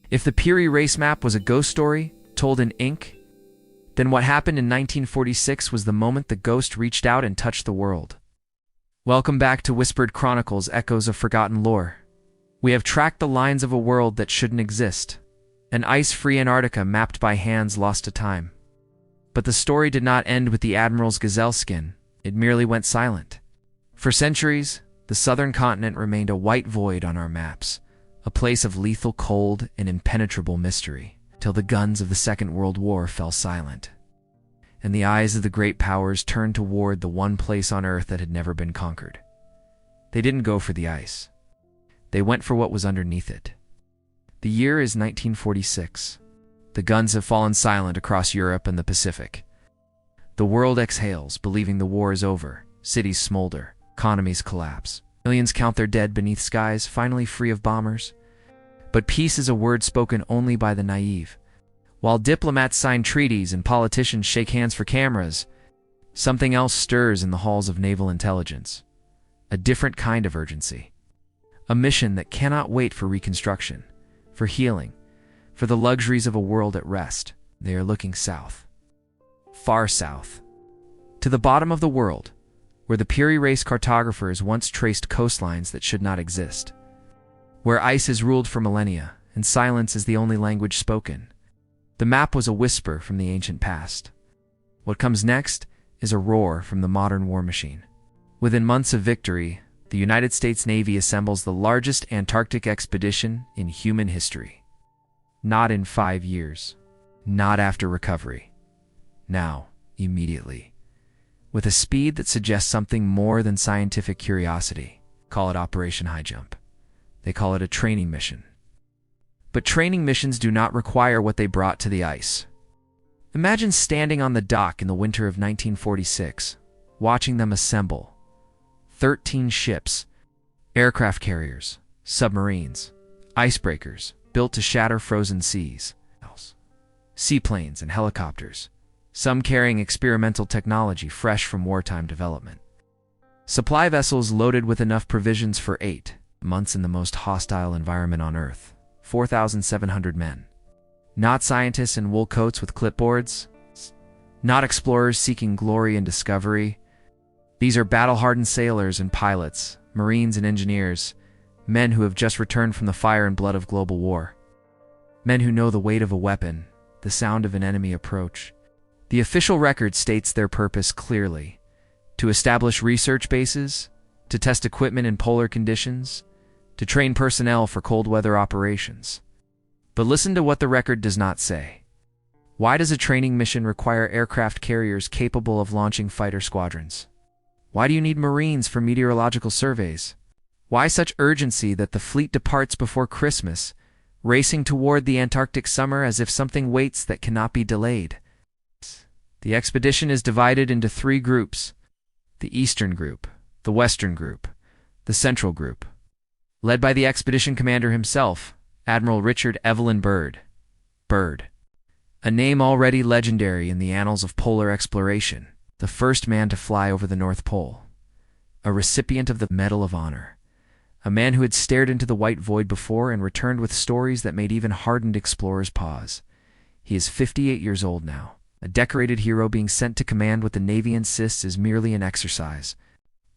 If the Peary race map was a ghost story told in ink, then what happened in 1946 was the moment the ghost reached out and touched the world. Welcome back to Whispered Chronicles, Echoes of Forgotten Lore. We have tracked the lines of a world that shouldn't exist, an ice-free Antarctica mapped by hands lost to time. But the story did not end with the Admiral's gazelle skin, it merely went silent. For centuries, the southern continent remained a white void on our maps, a place of lethal cold and impenetrable mystery, till the guns of the Second World War fell silent, and the eyes of the great powers turned toward the one place on Earth that had never been conquered. They didn't go for the ice. They went for what was underneath it. The year is 1946. The guns have fallen silent across Europe and the Pacific. The world exhales, believing the war is over. Cities smolder, economies collapse. Millions count their dead beneath skies finally free of bombers. But peace is a word spoken only by the naive. While diplomats sign treaties and politicians shake hands for cameras, something else stirs in the halls of naval intelligence. A different kind of urgency. A mission that cannot wait for reconstruction, for healing, for the luxuries of a world at rest. They are looking south. Far south. To the bottom of the world, where the Peary race cartographers once traced coastlines that should not exist. Where ice has ruled for millennia, and silence is the only language spoken. The map was a whisper from the ancient past. What comes next is a roar from the modern war machine. Within months of victory, the United States Navy assembles the largest Antarctic expedition in human history. Not in 5 years. Not after recovery. Now, immediately. With a speed that suggests something more than scientific curiosity. Call it Operation Highjump. They call it a training mission. But training missions do not require what they brought to the ice. Imagine standing on the dock in the winter of 1946, watching them assemble. 13 ships, aircraft carriers, submarines, icebreakers, built to shatter frozen seas, seaplanes and helicopters, some carrying experimental technology fresh from wartime development. Supply vessels loaded with enough provisions for 8 months in the most hostile environment on Earth. 4,700 men. Not scientists in wool coats with clipboards. Not explorers seeking glory and discovery. These are battle-hardened sailors and pilots, Marines and engineers, men who have just returned from the fire and blood of global war. Men who know the weight of a weapon, the sound of an enemy approach. The official record states their purpose clearly: to establish research bases, to test equipment in polar conditions, to train personnel for cold weather operations. But listen to what the record does not say. Why does a training mission require aircraft carriers capable of launching fighter squadrons? Why do you need Marines for meteorological surveys? Why such urgency that the fleet departs before Christmas, racing toward the Antarctic summer as if something waits that cannot be delayed? The expedition is divided into 3 groups: the Eastern Group, the Western Group, the Central Group. Led by the expedition commander himself, Admiral Richard Byrd. A name already legendary in the annals of polar exploration, the first man to fly over the North Pole, a recipient of the Medal of Honor, a man who had stared into the white void before and returned with stories that made even hardened explorers pause. He is 58 years old now, a decorated hero being sent to command what the Navy insists is merely an exercise.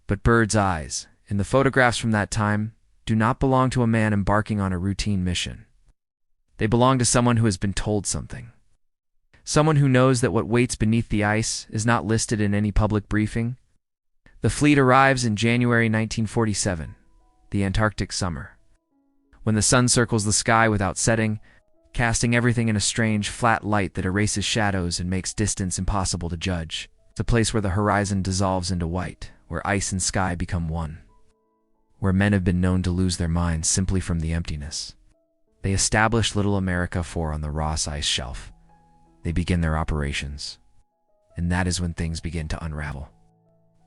But Byrd's eyes, in the photographs from that time, do not belong to a man embarking on a routine mission. They belong to someone who has been told something. Someone who knows that what waits beneath the ice is not listed in any public briefing. The fleet arrives in January 1947, the Antarctic summer. When the sun circles the sky without setting, casting everything in a strange, flat light that erases shadows and makes distance impossible to judge. It's a place where the horizon dissolves into white, where ice and sky become one. Where men have been known to lose their minds simply from the emptiness. They establish Little America 4 on the Ross Ice Shelf. They begin their operations. And that is when things begin to unravel.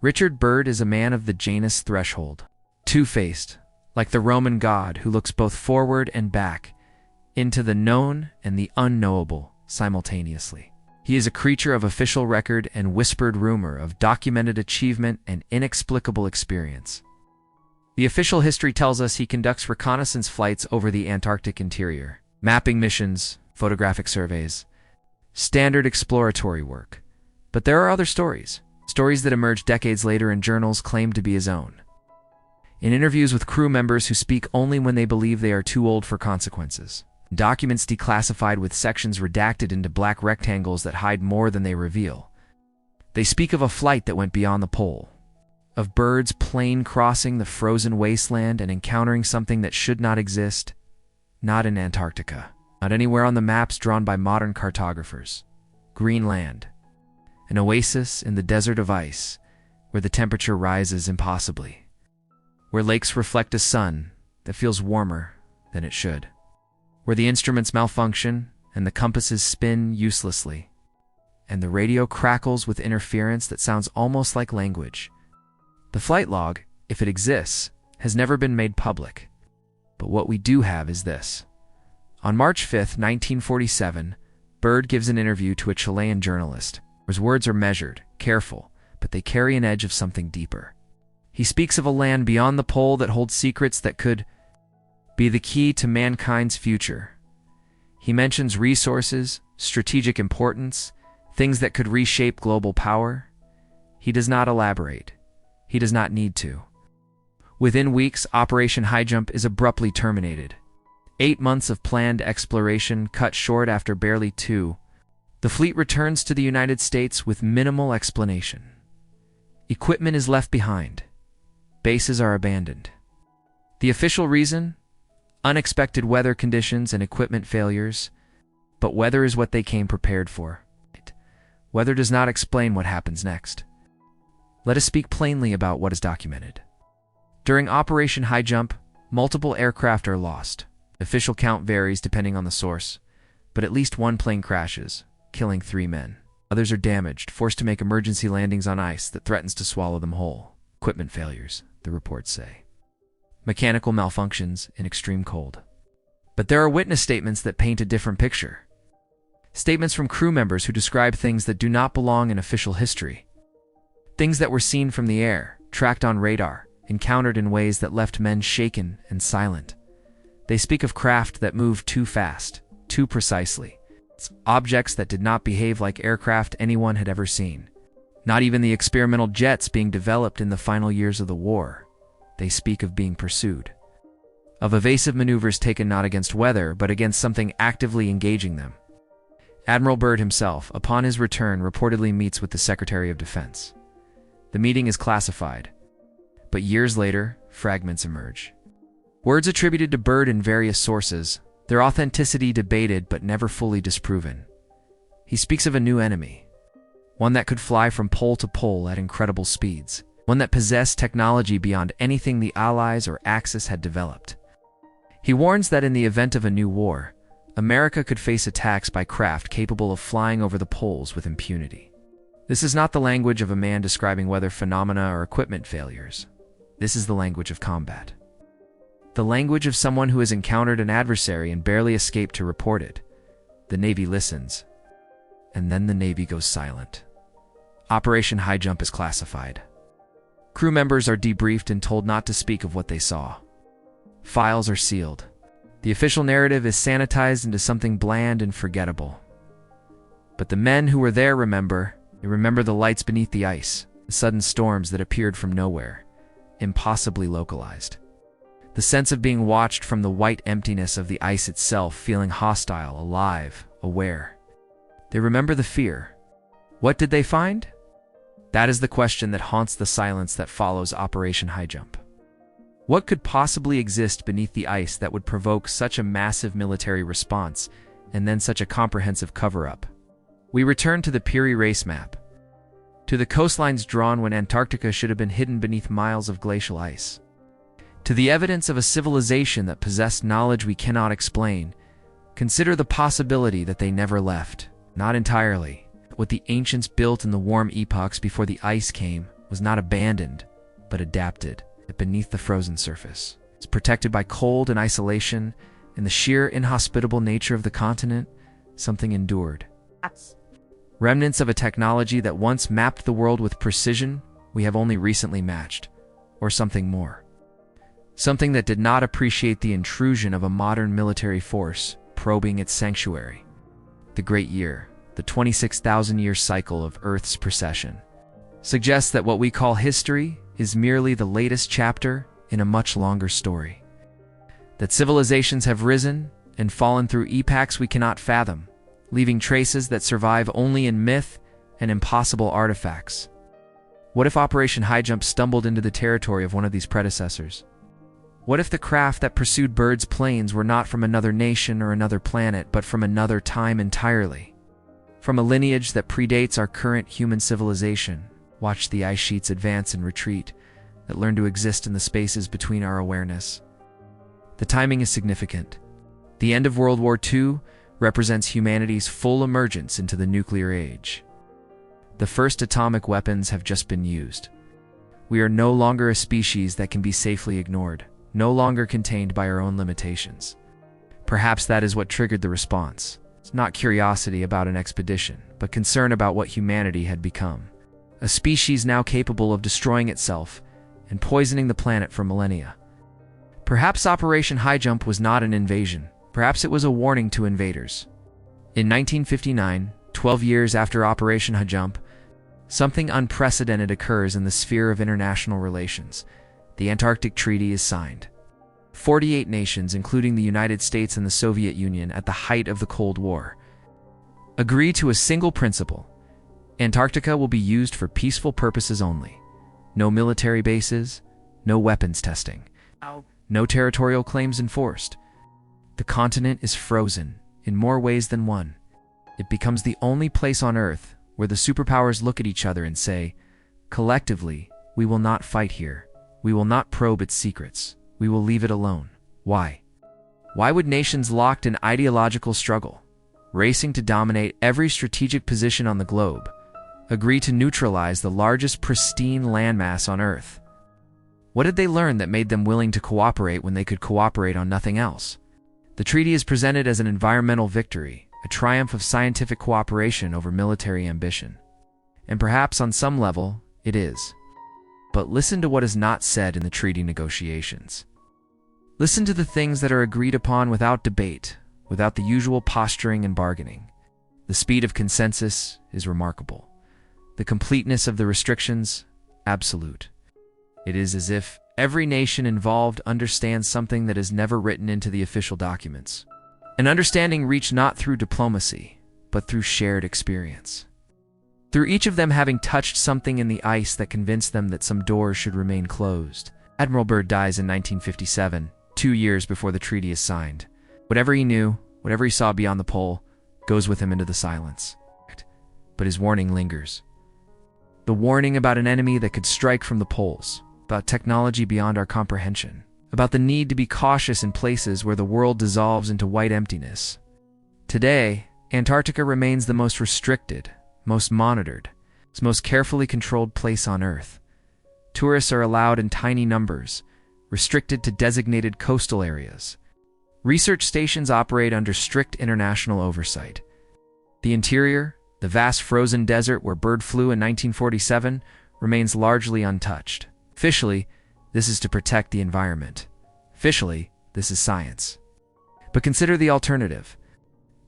Richard Byrd is a man of the Janus threshold, two-faced, like the Roman god who looks both forward and back, into the known and the unknowable simultaneously. He is a creature of official record and whispered rumor, of documented achievement and inexplicable experience. The official history tells us he conducts reconnaissance flights over the Antarctic interior. Mapping missions, photographic surveys, standard exploratory work. But there are other stories that emerged decades later in journals claimed to be his own. In interviews with crew members who speak only when they believe they are too old for consequences. Documents declassified with sections redacted into black rectangles that hide more than they reveal. They speak of a flight that went beyond the pole, of Byrd's plane crossing the frozen wasteland and encountering something that should not exist, not in Antarctica, not anywhere on the maps drawn by modern cartographers. Greenland, an oasis in the desert of ice, where the temperature rises impossibly, where lakes reflect a sun that feels warmer than it should, where the instruments malfunction and the compasses spin uselessly, and the radio crackles with interference that sounds almost like language. The flight log, if it exists, has never been made public. But what we do have is this. On March 5, 1947, Byrd gives an interview to a Chilean journalist. His words are measured, careful, but they carry an edge of something deeper. He speaks of a land beyond the pole that holds secrets that could be the key to mankind's future. He mentions resources, strategic importance, things that could reshape global power. He does not elaborate. He does not need to. Within weeks, Operation Highjump is abruptly terminated. 8 months of planned exploration cut short after barely 2. The fleet returns to the United States with minimal explanation. Equipment is left behind. Bases are abandoned. The official reason? Unexpected weather conditions and equipment failures. But weather is what they came prepared for. Weather does not explain what happens next. Let us speak plainly about what is documented. During Operation Highjump, multiple aircraft are lost. Official count varies depending on the source, but at least one plane crashes, killing 3 men. Others are damaged, forced to make emergency landings on ice that threatens to swallow them whole. Equipment failures, the reports say. Mechanical malfunctions in extreme cold. But there are witness statements that paint a different picture. Statements from crew members who describe things that do not belong in official history. Things that were seen from the air, tracked on radar, encountered in ways that left men shaken and silent. They speak of craft that moved too fast, too precisely. Objects that did not behave like aircraft anyone had ever seen. Not even the experimental jets being developed in the final years of the war. They speak of being pursued. Of evasive maneuvers taken not against weather, but against something actively engaging them. Admiral Byrd himself, upon his return, reportedly meets with the Secretary of Defense. The meeting is classified, but years later, fragments emerge. Words attributed to Byrd in various sources, their authenticity debated but never fully disproven. He speaks of a new enemy, one that could fly from pole to pole at incredible speeds, one that possessed technology beyond anything the Allies or Axis had developed. He warns that in the event of a new war, America could face attacks by craft capable of flying over the poles with impunity. This is not the language of a man describing weather phenomena or equipment failures. This is the language of combat. The language of someone who has encountered an adversary and barely escaped to report it. The Navy listens, and then the Navy goes silent. Operation Highjump is classified. Crew members are debriefed and told not to speak of what they saw. Files are sealed. The official narrative is sanitized into something bland and forgettable. But the men who were there remember. They remember the lights beneath the ice, the sudden storms that appeared from nowhere, impossibly localized. The sense of being watched from the white emptiness of the ice itself, feeling hostile, alive, aware. They remember the fear. What did they find? That is the question that haunts the silence that follows Operation Highjump. What could possibly exist beneath the ice that would provoke such a massive military response and then such a comprehensive cover-up? We return to the Peary race map, to the coastlines drawn when Antarctica should have been hidden beneath miles of glacial ice, to the evidence of a civilization that possessed knowledge we cannot explain. Consider the possibility that they never left, not entirely. What the ancients built in the warm epochs before the ice came was not abandoned, but adapted beneath the frozen surface. It's protected by cold and isolation, and the sheer inhospitable nature of the continent, something endured. Remnants of a technology that once mapped the world with precision we have only recently matched, or something more. Something that did not appreciate the intrusion of a modern military force, probing its sanctuary. The Great Year, the 26,000-year cycle of Earth's precession, suggests that what we call history is merely the latest chapter in a much longer story. That civilizations have risen and fallen through epochs we cannot fathom, leaving traces that survive only in myth and impossible artifacts. What if Operation Highjump stumbled into the territory of one of these predecessors? What if the craft that pursued Byrd's planes were not from another nation or another planet, but from another time entirely? From a lineage that predates our current human civilization, watch the ice sheets advance and retreat, that learn to exist in the spaces between our awareness. The timing is significant. The end of World War II represents humanity's full emergence into the nuclear age. The first atomic weapons have just been used. We are no longer a species that can be safely ignored, no longer contained by our own limitations. Perhaps that is what triggered the response. It's not curiosity about an expedition, but concern about what humanity had become. A species now capable of destroying itself and poisoning the planet for millennia. Perhaps Operation Highjump was not an invasion. Perhaps it was a warning to invaders. In 1959, 12 years after Operation Highjump, something unprecedented occurs in the sphere of international relations. The Antarctic Treaty is signed. 48 nations, including the United States and the Soviet Union at the height of the Cold War, agree to a single principle. Antarctica will be used for peaceful purposes only. No military bases, no weapons testing, no territorial claims enforced. The continent is frozen in more ways than one. It becomes the only place on Earth where the superpowers look at each other and say, collectively, we will not fight here. We will not probe its secrets. We will leave it alone. Why? Why would nations locked in ideological struggle, racing to dominate every strategic position on the globe, agree to neutralize the largest pristine landmass on Earth? What did they learn that made them willing to cooperate when they could cooperate on nothing else? The treaty is presented as an environmental victory, a triumph of scientific cooperation over military ambition. And perhaps on some level, it is. But listen to what is not said in the treaty negotiations. Listen to the things that are agreed upon without debate, without the usual posturing and bargaining. The speed of consensus is remarkable. The completeness of the restrictions, absolute. It is as if every nation involved understands something that is never written into the official documents. An understanding reached not through diplomacy, but through shared experience. Through each of them having touched something in the ice that convinced them that some doors should remain closed. Admiral Byrd dies in 1957, 2 years before the treaty is signed. Whatever he knew, whatever he saw beyond the pole, goes with him into the silence. But his warning lingers. The warning about an enemy that could strike from the poles, about technology beyond our comprehension, about the need to be cautious in places where the world dissolves into white emptiness. Today, Antarctica remains the most restricted, most monitored, most carefully controlled place on Earth. Tourists are allowed in tiny numbers, restricted to designated coastal areas. Research stations operate under strict international oversight. The interior, the vast frozen desert where Byrd flew in 1947, remains largely untouched. Officially, this is to protect the environment. Officially, this is science. But consider the alternative.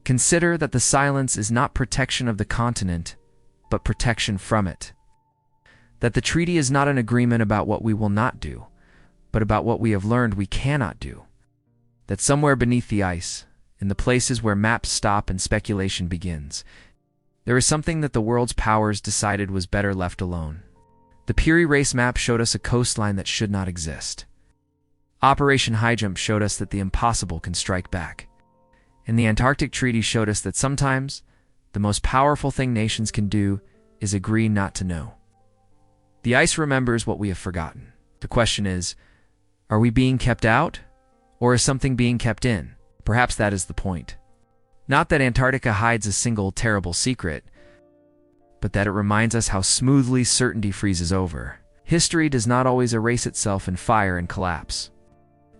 Consider that the silence is not protection of the continent, but protection from it. That the treaty is not an agreement about what we will not do, but about what we have learned we cannot do. That somewhere beneath the ice, in the places where maps stop and speculation begins, there is something that the world's powers decided was better left alone. The Peary race map showed us a coastline that should not exist. Operation Highjump showed us that the impossible can strike back. And the Antarctic Treaty showed us that sometimes the most powerful thing nations can do is agree not to know. The ice remembers what we have forgotten. The question is, are we being kept out, or is something being kept in? Perhaps that is the point. Not that Antarctica hides a single terrible secret, but that it reminds us how smoothly certainty freezes over. History does not always erase itself in fire and collapse.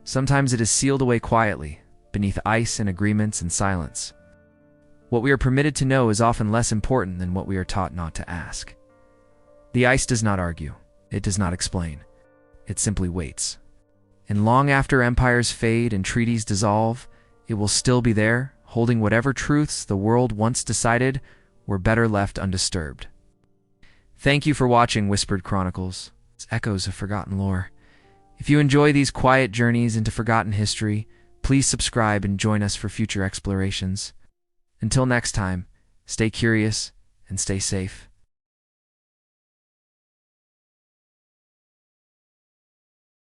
Sometimes it is sealed away quietly, beneath ice and agreements and silence. What we are permitted to know is often less important than what we are taught not to ask. The ice does not argue. It does not explain. It simply waits. And long after empires fade and treaties dissolve, it will still be there, holding whatever truths the world once decided were better left undisturbed. Thank you for watching Whispered Chronicles, echoes of forgotten lore. If you enjoy these quiet journeys into forgotten history, please subscribe and join us for future explorations. Until next time, stay curious and stay safe.